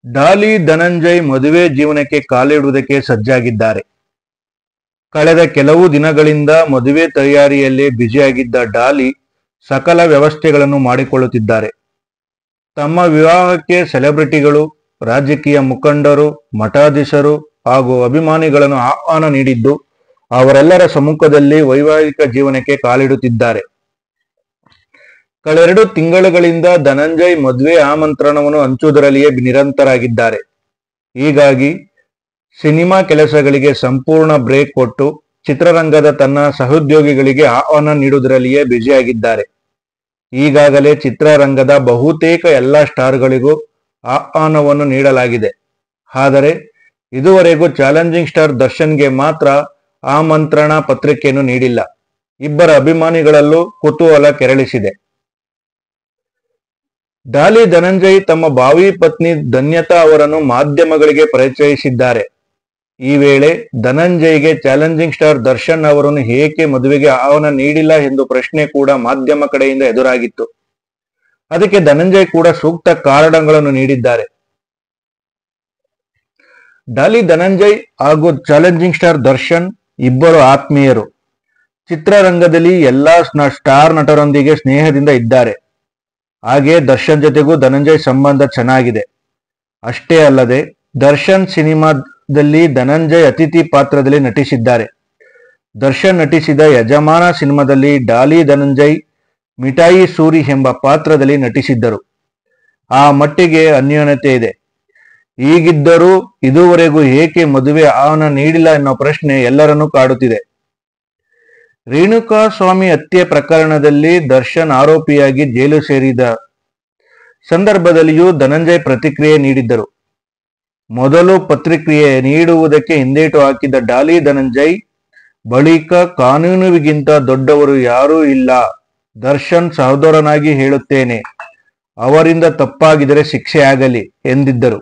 ಡಾಲಿ ಧನಂಜಯ್ ಮದುವೆ ಜೀವನಕ್ಕೆ ಕಾಲಿಡುವುದಕ್ಕೆ ಸಜ್ಜಾಗಿದ್ದಾರೆ. ಕಳೆದ ಕೆಲವು ದಿನಗಳಿಂದ ಮದುವೆ ತಯಾರಿಯಲ್ಲೇ ಬ್ಯುಸಿಯಾಗಿದ್ದ ಡಾಲಿ ಸಕಲ ವ್ಯವಸ್ಥೆಗಳನ್ನು ಮಾಡಿಕೊಳ್ಳುತ್ತಿದ್ದಾರೆ. ತಮ್ಮ ವಿವಾಹಕ್ಕೆ ಸೆಲೆಬ್ರಿಟಿಗಳು, ರಾಜಕೀಯ ಮುಖಂಡರು, ಮಠಾಧೀಶರು ಹಾಗೂ ಅಭಿಮಾನಿಗಳನ್ನು ಆಹ್ವಾನ ನೀಡಿದ್ದು, ಅವರೆಲ್ಲರ ಸಮ್ಮುಖದಲ್ಲಿ ವೈವಾಹಿಕ ಜೀವನಕ್ಕೆ ಕಾಲಿಡುತ್ತಿದ್ದಾರೆ. ಕಳೆರೆಡು ತಿಂಗಳುಗಳಿಂದ ಧನಂಜಯ್ ಮದುವೆ ಆಮಂತ್ರಣವನ್ನು ಹಂಚುವುದರಲ್ಲಿಯೇ ನಿರಂತರಾಗಿದ್ದಾರೆ. ಹೀಗಾಗಿ ಸಿನಿಮಾ ಕೆಲಸಗಳಿಗೆ ಸಂಪೂರ್ಣ ಬ್ರೇಕ್ ಕೊಟ್ಟು ಚಿತ್ರರಂಗದ ತನ್ನ ಸಹೋದ್ಯೋಗಿಗಳಿಗೆ ಆಹ್ವಾನ ನೀಡುವುದರಲ್ಲಿಯೇ ಬ್ಯುಸಿಯಾಗಿದ್ದಾರೆ. ಈಗಾಗಲೇ ಚಿತ್ರರಂಗದ ಬಹುತೇಕ ಎಲ್ಲ ಸ್ಟಾರ್ಗಳಿಗೂ ಆಹ್ವಾನವನ್ನು ನೀಡಲಾಗಿದೆ. ಆದರೆ ಇದುವರೆಗೂ ಚಾಲೆಂಜಿಂಗ್ ಸ್ಟಾರ್ ದರ್ಶನ್ಗೆ ಮಾತ್ರ ಆಮಂತ್ರಣ ಪತ್ರಿಕೆಯನ್ನು ನೀಡಿಲ್ಲ. ಇಬ್ಬರ ಅಭಿಮಾನಿಗಳಲ್ಲೂ ಕುತೂಹಲ ಕೆರಳಿಸಿದೆ. ಡಾಲಿ ಧನಂಜಯ್ ತಮ್ಮ ಭಾವಿ ಪತ್ನಿ ಧನ್ಯತಾ ಅವರನ್ನು ಮಾಧ್ಯಮಗಳಿಗೆ ಪರಿಚಯಿಸಿದ್ದಾರೆ. ಈ ವೇಳೆ ಧನಂಜಯ್ಗೆ ಚಾಲೆಂಜಿಂಗ್ ಸ್ಟಾರ್ ದರ್ಶನ್ ಅವರನ್ನು ಏಕೆ ಮದುವೆಗೆ ಆಹ್ವಾನ ನೀಡಿಲ್ಲ ಎಂದು ಪ್ರಶ್ನೆ ಕೂಡ ಮಾಧ್ಯಮ ಕಡೆಯಿಂದ ಎದುರಾಗಿತ್ತು. ಅದಕ್ಕೆ ಧನಂಜಯ್ ಕೂಡ ಸೂಕ್ತ ಕಾರಣಗಳನ್ನು ನೀಡಿದ್ದಾರೆ. ಡಾಲಿ ಧನಂಜಯ್ ಹಾಗೂ ಚಾಲೆಂಜಿಂಗ್ ಸ್ಟಾರ್ ದರ್ಶನ್ ಇಬ್ಬರು ಆತ್ಮೀಯರು. ಚಿತ್ರರಂಗದಲ್ಲಿ ಎಲ್ಲಾ ಸ್ಟಾರ್ ನಟರೊಂದಿಗೆ ಸ್ನೇಹದಿಂದ ಇದ್ದಾರೆ. ಹಾಗೆ ದರ್ಶನ್ ಜೊತೆಗೂ ಧನಂಜಯ್ ಸಂಬಂಧ ಚೆನ್ನಾಗಿದೆ. ಅಷ್ಟೇ ಅಲ್ಲದೆ ದರ್ಶನ್ ಸಿನಿಮಾದಲ್ಲಿ ಧನಂಜಯ್ ಅತಿಥಿ ಪಾತ್ರದಲ್ಲಿ ನಟಿಸಿದ್ದಾರೆ. ದರ್ಶನ್ ನಟಿಸಿದ ಯಜಮಾನ ಸಿನಿಮಾದಲ್ಲಿ ಡಾಲಿ ಧನಂಜಯ್ ಮಿಠಾಯಿ ಸೂರಿ ಎಂಬ ಪಾತ್ರದಲ್ಲಿ ನಟಿಸಿದ್ದರು. ಆ ಮಟ್ಟಿಗೆ ಅನ್ಯೋನ್ಯತೆ ಇದೆ. ಹೀಗಿದ್ದರೂ ಇದುವರೆಗೂ ಏಕೆ ಮದುವೆ ಆಹ್ವಾನ ನೀಡಿಲ್ಲ ಎನ್ನುವ ಪ್ರಶ್ನೆ ಎಲ್ಲರನ್ನೂ ಕಾಡುತ್ತಿದೆ. ರೇಣುಕಾ ಸ್ವಾಮಿ ಹತ್ಯೆ ಪ್ರಕರಣದಲ್ಲಿ ದರ್ಶನ್ ಆರೋಪಿಯಾಗಿ ಜೈಲು ಸೇರಿದ ಸಂದರ್ಭದಲ್ಲಿಯೂ ಧನಂಜಯ್ ಪ್ರತಿಕ್ರಿಯೆ ನೀಡಿದ್ದರು. ಮೊದಲು ಪ್ರತಿಕ್ರಿಯೆ ನೀಡುವುದಕ್ಕೆ ಹಿಂದೇಟು ಹಾಕಿದ ಡಾಲಿ ಧನಂಜಯ್ ಬಳಿಕ ಕಾನೂನಿಗಿಂತ ದೊಡ್ಡವರು ಯಾರೂ ಇಲ್ಲ, ದರ್ಶನ್ ಸಹೋದರನಾಗಿ ಹೇಳುತ್ತೇನೆ, ಅವರಿಂದ ತಪ್ಪಾಗಿದ್ದರೆ ಶಿಕ್ಷೆ ಆಗಲಿ ಎಂದಿದ್ದರು.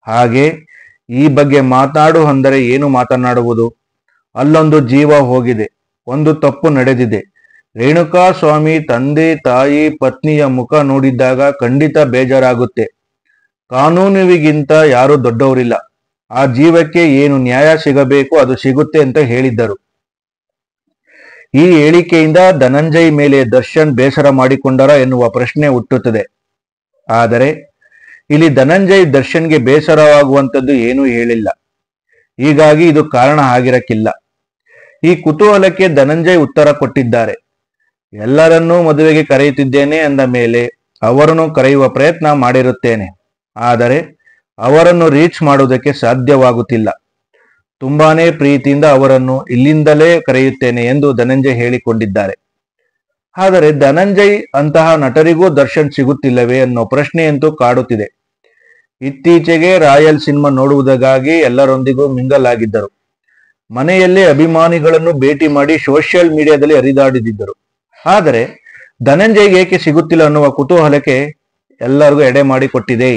ಹಾಗೆ ಈ ಬಗ್ಗೆ ಮಾತಾಡು ಅಂದರೆ ಏನು ಮಾತನಾಡುವುದು? ಅಲ್ಲೊಂದು ಜೀವ ಹೋಗಿದೆ, ಒಂದು ತಪ್ಪು ನಡೆದಿದೆ. ರೇಣುಕಾ ಸ್ವಾಮಿ ತಂದೆ ತಾಯಿ ಪತ್ನಿಯ ಮುಖ ನೋಡಿದಾಗ ಖಂಡಿತ ಬೇಜಾರಾಗುತ್ತೆ. ಕಾನೂನಿಗಿಂತ ಯಾರೂ ದೊಡ್ಡವರಿಲ್ಲ. ಆ ಜೀವಕ್ಕೆ ಏನು ನ್ಯಾಯ ಸಿಗಬೇಕು ಅದು ಸಿಗುತ್ತೆ ಅಂತ ಹೇಳಿದ್ದರು. ಈ ಹೇಳಿಕೆಯಿಂದ ಧನಂಜಯ್ ಮೇಲೆ ದರ್ಶನ್ ಬೇಸರ ಮಾಡಿಕೊಂಡರ ಎನ್ನುವ ಪ್ರಶ್ನೆ ಹುಟ್ಟುತ್ತದೆ. ಆದರೆ ಇಲ್ಲಿ ಧನಂಜಯ್ ದರ್ಶನ್ಗೆ ಬೇಸರವಾಗುವಂಥದ್ದು ಏನೂ ಹೇಳಿಲ್ಲ. ಹೀಗಾಗಿ ಇದು ಕಾರಣ ಆಗಿರಕ್ಕಿಲ್ಲ. ಈ ಕುತೂಹಲಕ್ಕೆ ಧನಂಜಯ್ ಉತ್ತರ ಕೊಟ್ಟಿದ್ದಾರೆ. ಎಲ್ಲರನ್ನೂ ಮದುವೆಗೆ ಕರೆಯುತ್ತಿದ್ದೇನೆ ಅಂದ ಮೇಲೆ ಅವರನ್ನು ಕರೆಯುವ ಪ್ರಯತ್ನ ಮಾಡಿರುತ್ತೇನೆ. ಆದರೆ ಅವರನ್ನು ರೀಚ್ ಮಾಡುವುದಕ್ಕೆ ಸಾಧ್ಯವಾಗುತ್ತಿಲ್ಲ. ತುಂಬಾನೇ ಪ್ರೀತಿಯಿಂದ ಅವರನ್ನು ಇಲ್ಲಿಂದಲೇ ಕರೆಯುತ್ತೇನೆ ಎಂದು ಧನಂಜಯ್ ಹೇಳಿಕೊಂಡಿದ್ದಾರೆ. ಆದರೆ ಧನಂಜಯ್ ಅಂತಹ ನಟರಿಗೂ ದರ್ಶನ್ ಸಿಗುತ್ತಿಲ್ಲವೇ ಅನ್ನೋ ಪ್ರಶ್ನೆಯಂತೂ ಕಾಡುತ್ತಿದೆ. ಇತ್ತೀಚೆಗೆ ರಾಯಲ್ ಸಿನಿಮಾ ನೋಡುವುದಕ್ಕಾಗಿ ಎಲ್ಲರೊಂದಿಗೂ ಮಿಂಗಲ್ ಆಗಿದ್ದರು. ಮನೆಯಲ್ಲೇ ಅಭಿಮಾನಿಗಳನ್ನು ಭೇಟಿ ಮಾಡಿ ಸೋಷಿಯಲ್ ಮೀಡಿಯಾದಲ್ಲಿ ಹರಿದಾಡಿದ್ದರು. ಆದರೆ ಧನಂಜಯ್ಗೆ ಏಕೆ ಸಿಗುತ್ತಿಲ್ಲ ಅನ್ನುವ ಕುತೂಹಲಕ್ಕೆ ಎಲ್ಲರಿಗೂ ಎಡೆ ಮಾಡಿಕೊಟ್ಟಿದೆ.